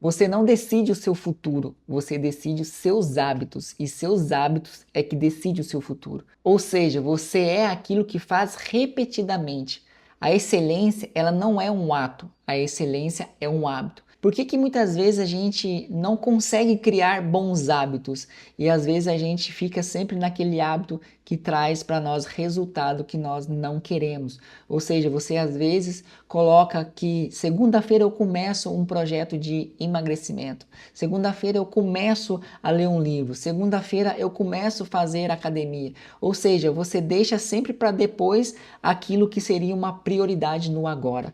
Você não decide o seu futuro, você decide os seus hábitos, e seus hábitos é que decide o seu futuro. Ou seja, você é aquilo que faz repetidamente. A excelência, ela não é um ato, a excelência é um hábito. Por que que muitas vezes a gente não consegue criar bons hábitos e às vezes a gente fica sempre naquele hábito que traz para nós resultado que nós não queremos? Ou seja, você às vezes coloca que segunda-feira eu começo um projeto de emagrecimento, segunda-feira eu começo a ler um livro, segunda-feira eu começo a fazer academia. Ou seja, você deixa sempre para depois aquilo que seria uma prioridade no agora.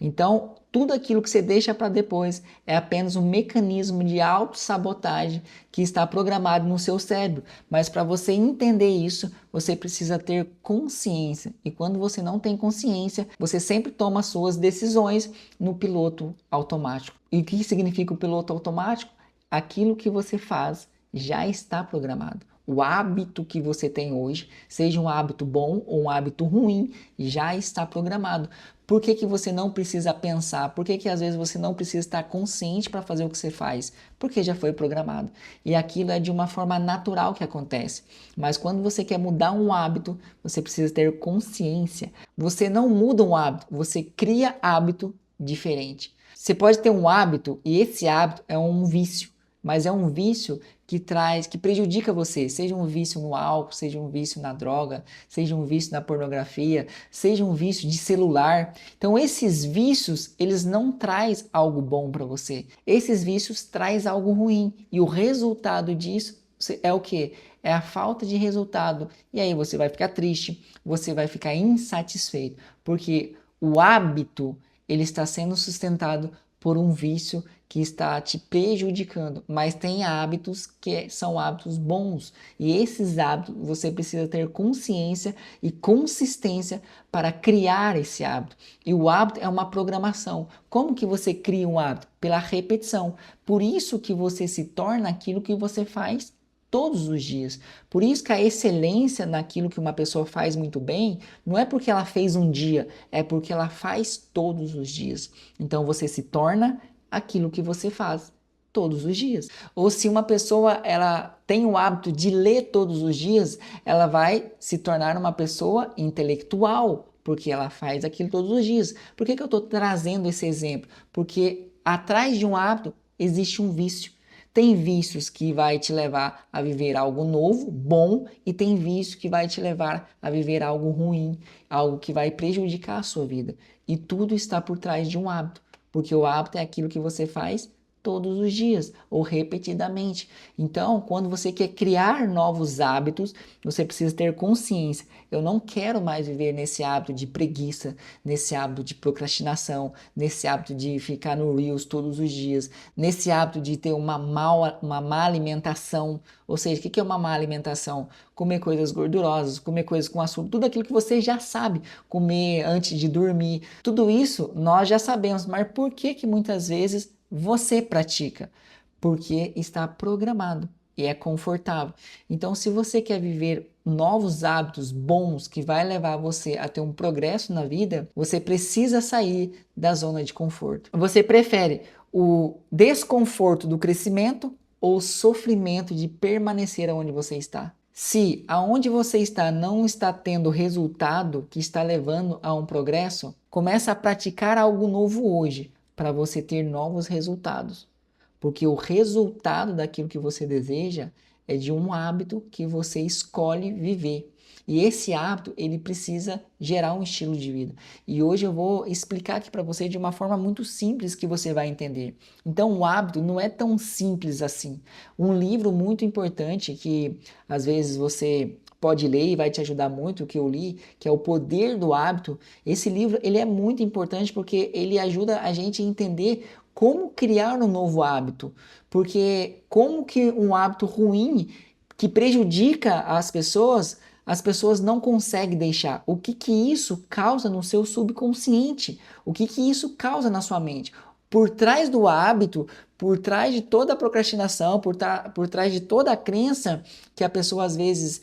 Então, tudo aquilo que você deixa para depois é apenas um mecanismo de autossabotagem que está programado no seu cérebro. Mas para você entender isso, você precisa ter consciência. E quando você não tem consciência, você sempre toma suas decisões no piloto automático. E o que significa o piloto automático? Aquilo que você faz já está programado. O hábito que você tem hoje, seja um hábito bom ou um hábito ruim, já está programado. Por que que você não precisa pensar? Por que que às vezes você não precisa estar consciente para fazer o que você faz? Porque já foi programado. E aquilo é de uma forma natural que acontece. Mas quando você quer mudar um hábito, você precisa ter consciência. Você não muda um hábito, você cria hábito diferente. Você pode ter um hábito e esse hábito é um vício, mas é um vício que traz, que prejudica você, seja um vício no álcool, seja um vício na droga, seja um vício na pornografia, seja um vício de celular. Então esses vícios, eles não traz algo bom para você. Esses vícios traz algo ruim e o resultado disso é o quê? É a falta de resultado. E aí você vai ficar triste, você vai ficar insatisfeito, porque o hábito ele está sendo sustentado por um vício que está te prejudicando, mas tem hábitos que são hábitos bons e esses hábitos você precisa ter consciência e consistência para criar esse hábito. E o hábito é uma programação. Como que você cria um hábito? Pela repetição. Por isso que você se torna aquilo que você faz todos os dias. Por isso que a excelência naquilo que uma pessoa faz muito bem, não é porque ela fez um dia, é porque ela faz todos os dias. Então você se torna aquilo que você faz todos os dias. Ou se uma pessoa ela tem o hábito de ler todos os dias, ela vai se tornar uma pessoa intelectual, porque ela faz aquilo todos os dias. Por que que eu estou trazendo esse exemplo? Porque atrás de um hábito existe um vício. Tem vícios que vai te levar a viver algo novo, bom, e tem vício que vai te levar a viver algo ruim, algo que vai prejudicar a sua vida. E tudo está por trás de um hábito, porque o hábito é aquilo que você faz todos os dias ou repetidamente. Então, quando você quer criar novos hábitos, você precisa ter consciência. Eu não quero mais viver nesse hábito de preguiça, nesse hábito de procrastinação, nesse hábito de ficar no Reels todos os dias, nesse hábito de ter uma má alimentação. Ou seja, o que é uma má alimentação? Comer coisas gordurosas, comer coisas com açúcar, tudo aquilo que você já sabe, comer antes de dormir. Tudo isso nós já sabemos, mas por que que muitas vezes você pratica? Porque está programado e é confortável. Então, se você quer viver novos hábitos bons que vai levar você a ter um progresso na vida, você precisa sair da zona de conforto. Você prefere o desconforto do crescimento ou o sofrimento de permanecer onde você está? Se aonde você está não está tendo resultado que está levando a um progresso, começa a praticar algo novo hoje para você ter novos resultados. Porque o resultado daquilo que você deseja é de um hábito que você escolhe viver. E esse hábito, ele precisa gerar um estilo de vida. E hoje eu vou explicar aqui para você de uma forma muito simples que você vai entender. Então, o hábito não é tão simples assim. Um livro muito importante que às vezes você pode ler e vai te ajudar muito, o que eu li, que é O Poder do Hábito. Esse livro, ele é muito importante porque ele ajuda a gente a entender como criar um novo hábito. Porque como que um hábito ruim que prejudica as pessoas não conseguem deixar. O que que isso causa no seu subconsciente? O que que isso causa na sua mente? Por trás do hábito, por trás de toda a procrastinação, por trás de toda a crença que a pessoa às vezes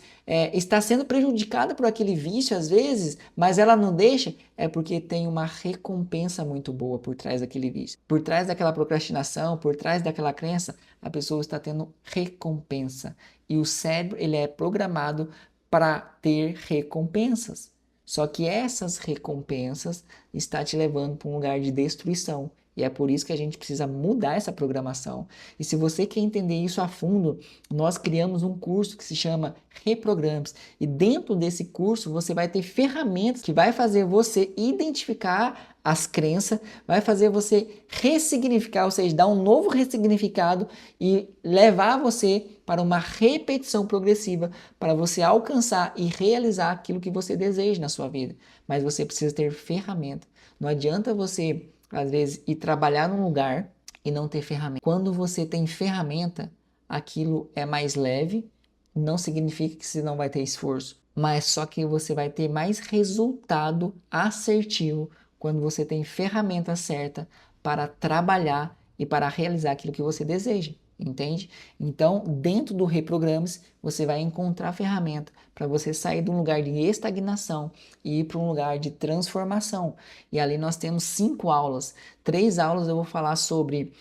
está sendo prejudicada por aquele vício, às vezes, mas ela não deixa, é porque tem uma recompensa muito boa por trás daquele vício. Por trás daquela procrastinação, por trás daquela crença, a pessoa está tendo recompensa. E o cérebro, ele é programado para ter recompensas. Só que essas recompensas estão te levando para um lugar de destruição. E é por isso que a gente precisa mudar essa programação. E se você quer entender isso a fundo, nós criamos um curso que se chama Reprogrames. E dentro desse curso você vai ter ferramentas que vai fazer você identificar as crenças, vai fazer você ressignificar, ou seja, dar um novo ressignificado e levar você para uma repetição progressiva, para você alcançar e realizar aquilo que você deseja na sua vida. Mas você precisa ter ferramenta. Não adianta você às vezes, ir trabalhar num lugar e não ter ferramenta. Quando você tem ferramenta, aquilo é mais leve, não significa que você não vai ter esforço, mas só que você vai ter mais resultado assertivo quando você tem ferramenta certa para trabalhar e para realizar aquilo que você deseja. Entende? Então, dentro do Reprogrames, você vai encontrar ferramenta para você sair de um lugar de estagnação e ir para um lugar de transformação. E ali nós temos 5 aulas. 3 aulas eu vou falar sobre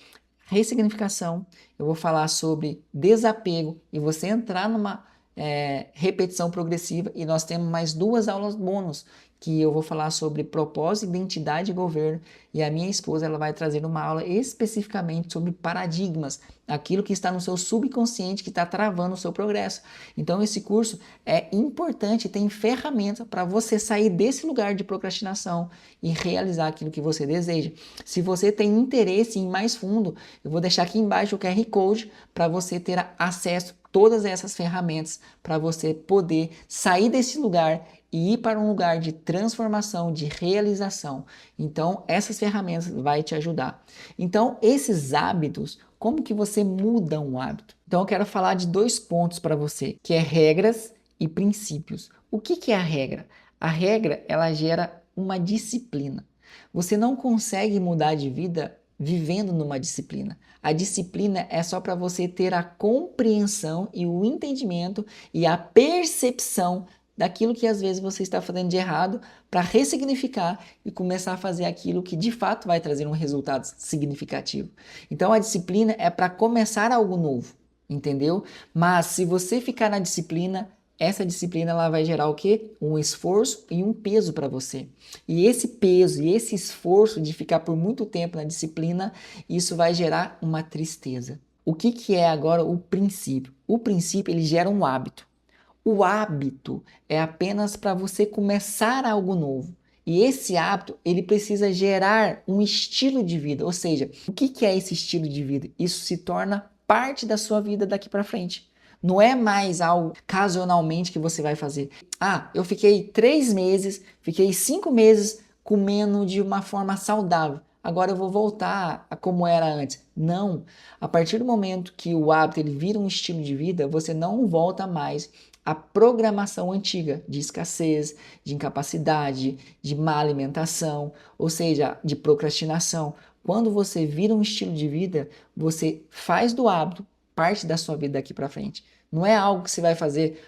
ressignificação, eu vou falar sobre desapego e você entrar numa repetição progressiva. E nós temos mais 2 aulas bônus que eu vou falar sobre propósito, identidade e governo, e a minha esposa ela vai trazer uma aula especificamente sobre paradigmas, aquilo que está no seu subconsciente que está travando o seu progresso. Então esse curso é importante, tem ferramenta para você sair desse lugar de procrastinação e realizar aquilo que você deseja. Se você tem interesse em ir mais fundo, eu vou deixar aqui embaixo o QR Code para você ter acesso a todas essas ferramentas para você poder sair desse lugar e ir para um lugar de transformação, de realização. Então, essas ferramentas vai te ajudar. Então, esses hábitos, como que você muda um hábito? Então, eu quero falar de 2 pontos para você, que é regras e princípios. O que é a regra? A regra, ela gera uma disciplina. Você não consegue mudar de vida vivendo numa disciplina. A disciplina é só para você ter a compreensão e o entendimento e a percepção daquilo que às vezes você está fazendo de errado para ressignificar e começar a fazer aquilo que de fato vai trazer um resultado significativo. Então a disciplina é para começar algo novo, entendeu? Mas se você ficar na disciplina, essa disciplina ela vai gerar o quê? Um esforço e um peso para você. E esse peso e esse esforço de ficar por muito tempo na disciplina, isso vai gerar uma tristeza. O que é agora o princípio? O princípio ele gera um hábito. O hábito é apenas para você começar algo novo. E esse hábito, ele precisa gerar um estilo de vida. Ou seja, o que é esse estilo de vida? Isso se torna parte da sua vida daqui para frente. Não é mais algo ocasionalmente que você vai fazer. Ah, eu fiquei 3 meses, fiquei 5 meses comendo de uma forma saudável. Agora eu vou voltar a como era antes. Não. A partir do momento que o hábito ele vira um estilo de vida, você não volta mais à programação antiga de escassez, de incapacidade, de má alimentação, ou seja, de procrastinação. Quando você vira um estilo de vida, você faz do hábito parte da sua vida daqui para frente. Não é algo que você vai fazer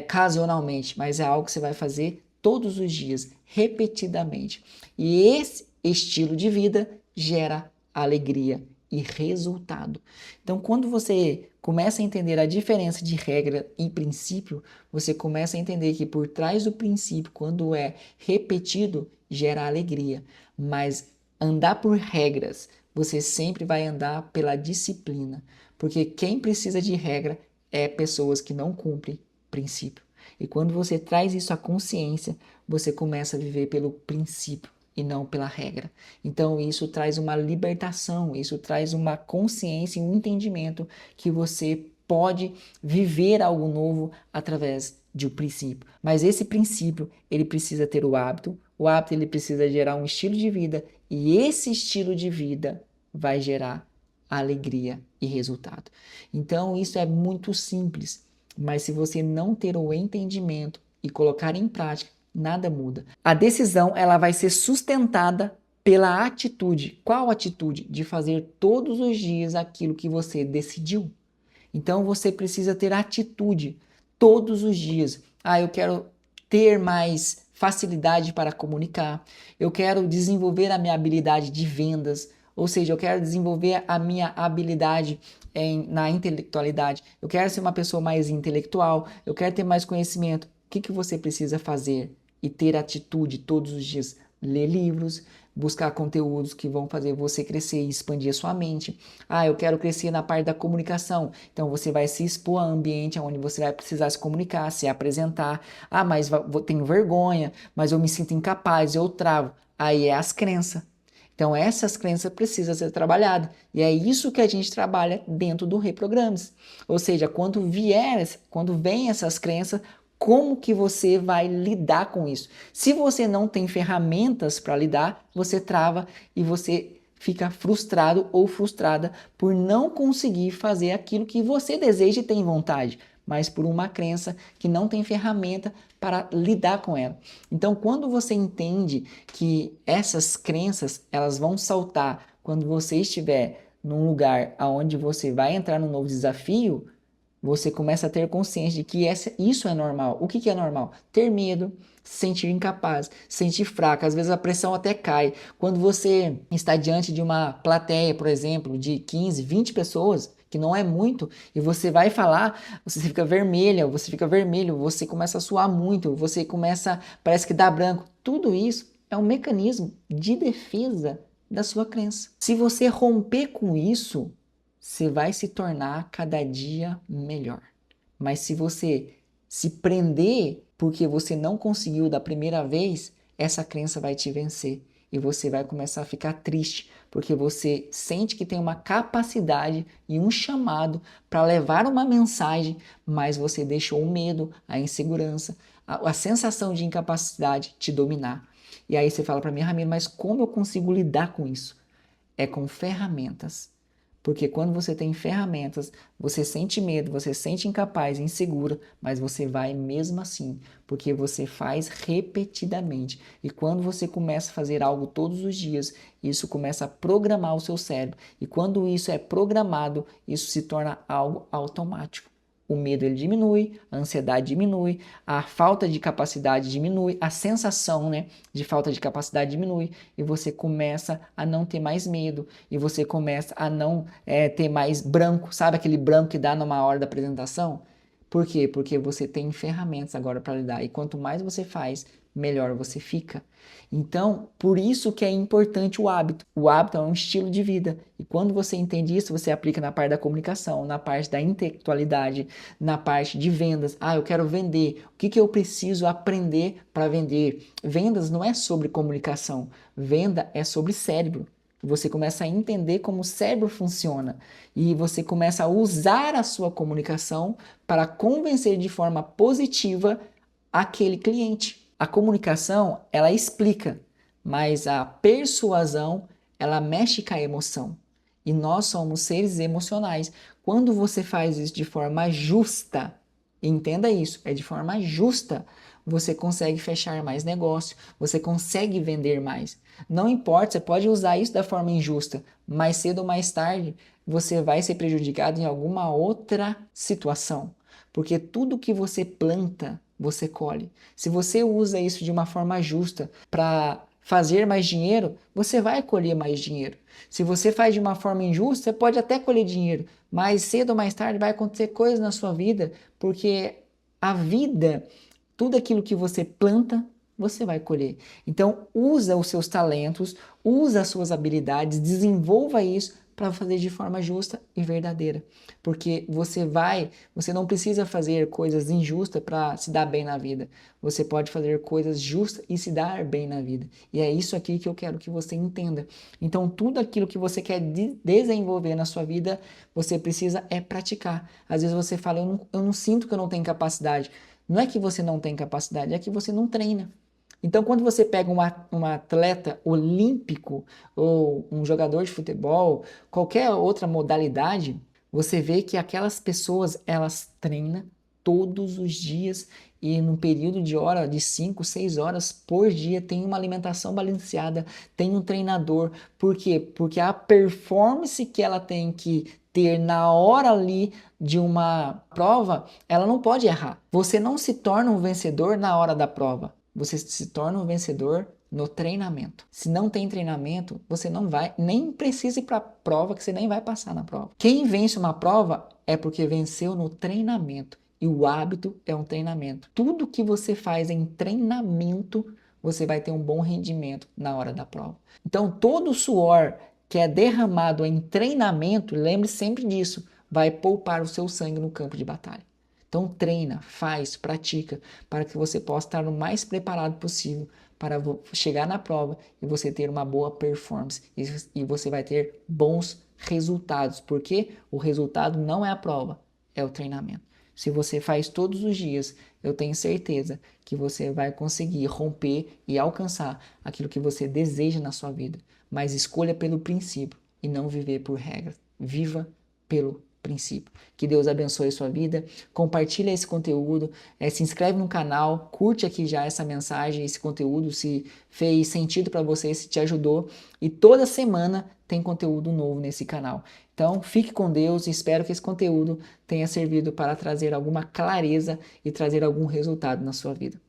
ocasionalmente, mas é algo que você vai fazer todos os dias, repetidamente. E esse estilo de vida gera alegria e resultado. Então, quando você começa a entender a diferença de regra e princípio, você começa a entender que por trás do princípio, quando é repetido, gera alegria. Mas andar por regras, você sempre vai andar pela disciplina. Porque quem precisa de regra é pessoas que não cumprem princípio. E quando você traz isso à consciência, você começa a viver pelo princípio e não pela regra. Então isso traz uma libertação, isso traz uma consciência e um entendimento que você pode viver algo novo através de um princípio. Mas esse princípio, ele precisa ter o hábito ele precisa gerar um estilo de vida e esse estilo de vida vai gerar alegria e resultado. Então isso é muito simples, mas se você não ter o entendimento e colocar em prática, nada muda. A decisão ela vai ser sustentada pela atitude. Qual atitude? De fazer todos os dias aquilo que você decidiu. Então você precisa ter atitude todos os dias. Ah, eu quero ter mais facilidade para comunicar. Eu quero desenvolver a minha habilidade de vendas. Ou seja, eu quero desenvolver a minha habilidade na intelectualidade. Eu quero ser uma pessoa mais intelectual. Eu quero ter mais conhecimento. O que você precisa fazer? E ter atitude todos os dias. Ler livros, buscar conteúdos que vão fazer você crescer e expandir a sua mente. Ah, eu quero crescer na parte da comunicação. Então você vai se expor a um ambiente onde você vai precisar se comunicar, se apresentar. Ah, mas tenho vergonha, mas eu me sinto incapaz, eu travo. Aí é as crenças. Então essas crenças precisam ser trabalhadas. E é isso que a gente trabalha dentro do Reprogrames. Ou seja, quando vem essas crenças, como que você vai lidar com isso? Se você não tem ferramentas para lidar, você trava e você fica frustrado ou frustrada por não conseguir fazer aquilo que você deseja e tem vontade, mas por uma crença que não tem ferramenta para lidar com ela. Então, quando você entende que essas crenças, elas vão saltar quando você estiver num lugar onde você vai entrar num novo desafio, você começa a ter consciência de que isso é normal. O que é normal? Ter medo, se sentir incapaz, se sentir fraco. Às vezes a pressão até cai. Quando você está diante de uma plateia, por exemplo, de 15, 20 pessoas, que não é muito, e você vai falar, você fica vermelha, você fica vermelho, você começa a suar muito, você começa, parece que dá branco. Tudo isso é um mecanismo de defesa da sua crença. Se você romper com isso, você vai se tornar cada dia melhor. Mas se você se prender porque você não conseguiu da primeira vez, essa crença vai te vencer. E você vai começar a ficar triste, porque você sente que tem uma capacidade e um chamado para levar uma mensagem, mas você deixou o medo, a insegurança, a sensação de incapacidade te dominar. E aí você fala para mim, Ramiro, mas como eu consigo lidar com isso? É com ferramentas. Porque quando você tem ferramentas, você sente medo, você sente incapaz, insegura, mas você vai mesmo assim, porque você faz repetidamente. E quando você começa a fazer algo todos os dias, isso começa a programar o seu cérebro. E quando isso é programado, isso se torna algo automático. O medo ele diminui, a ansiedade diminui, a falta de capacidade diminui, a sensação, de falta de capacidade diminui e você começa a não ter mais medo e você começa a não ter mais branco, sabe aquele branco que dá numa hora da apresentação? Por quê? Porque você tem ferramentas agora para lidar e quanto mais você faz, melhor você fica. Então, por isso que é importante o hábito. O hábito é um estilo de vida. E quando você entende isso, você aplica na parte da comunicação, na parte da intelectualidade, na parte de vendas. Ah, eu quero vender. O que eu preciso aprender para vender? Vendas não é sobre comunicação. Venda é sobre cérebro. Você começa a entender como o cérebro funciona e você começa a usar a sua comunicação para convencer de forma positiva aquele cliente. A comunicação, ela explica, mas a persuasão, ela mexe com a emoção. E nós somos seres emocionais. Quando você faz isso de forma justa, entenda isso, é de forma justa, você consegue fechar mais negócio, você consegue vender mais. Não importa, você pode usar isso da forma injusta, mais cedo ou mais tarde, você vai ser prejudicado em alguma outra situação. Porque tudo que você planta, você colhe. Se você usa isso de uma forma justa para fazer mais dinheiro, você vai colher mais dinheiro. Se você faz de uma forma injusta, você pode até colher dinheiro, mas cedo ou mais tarde vai acontecer coisas na sua vida, porque a vida, tudo aquilo que você planta, você vai colher. Então, usa os seus talentos, usa as suas habilidades, desenvolva isso para fazer de forma justa e verdadeira. Porque você não precisa fazer coisas injustas para se dar bem na vida. Você pode fazer coisas justas e se dar bem na vida. E é isso aqui que eu quero que você entenda. Então, tudo aquilo que você quer desenvolver na sua vida, você precisa praticar. Às vezes você fala, eu não sinto que eu não tenho capacidade. Não é que você não tem capacidade, é que você não treina. Então, quando você pega um atleta olímpico ou um jogador de futebol, qualquer outra modalidade, você vê que aquelas pessoas, elas treinam todos os dias e num período de hora de 5, 6 horas por dia, tem uma alimentação balanceada, tem um treinador. Por quê? Porque a performance que ela tem que ter na hora ali de uma prova, ela não pode errar. Você não se torna um vencedor na hora da prova. Você se torna um vencedor no treinamento. Se não tem treinamento, você não vai, nem precisa ir para a prova, que você nem vai passar na prova. Quem vence uma prova é porque venceu no treinamento. E o hábito é um treinamento. Tudo que você faz em treinamento, você vai ter um bom rendimento na hora da prova. Então, todo o suor que é derramado em treinamento, lembre sempre disso, vai poupar o seu sangue no campo de batalha. Então treina, faz, pratica, para que você possa estar o mais preparado possível para chegar na prova e você ter uma boa performance e você vai ter bons resultados, porque o resultado não é a prova, é o treinamento. Se você faz todos os dias, eu tenho certeza que você vai conseguir romper e alcançar aquilo que você deseja na sua vida. Mas escolha pelo princípio e não viver por regra. Viva pelo princípio. Que Deus abençoe a sua vida. Compartilha esse conteúdo, se inscreve no canal, curte aqui já essa mensagem, esse conteúdo, se fez sentido para você, se te ajudou. E toda semana tem conteúdo novo nesse canal. Então, fique com Deus e espero que esse conteúdo tenha servido para trazer alguma clareza e trazer algum resultado na sua vida.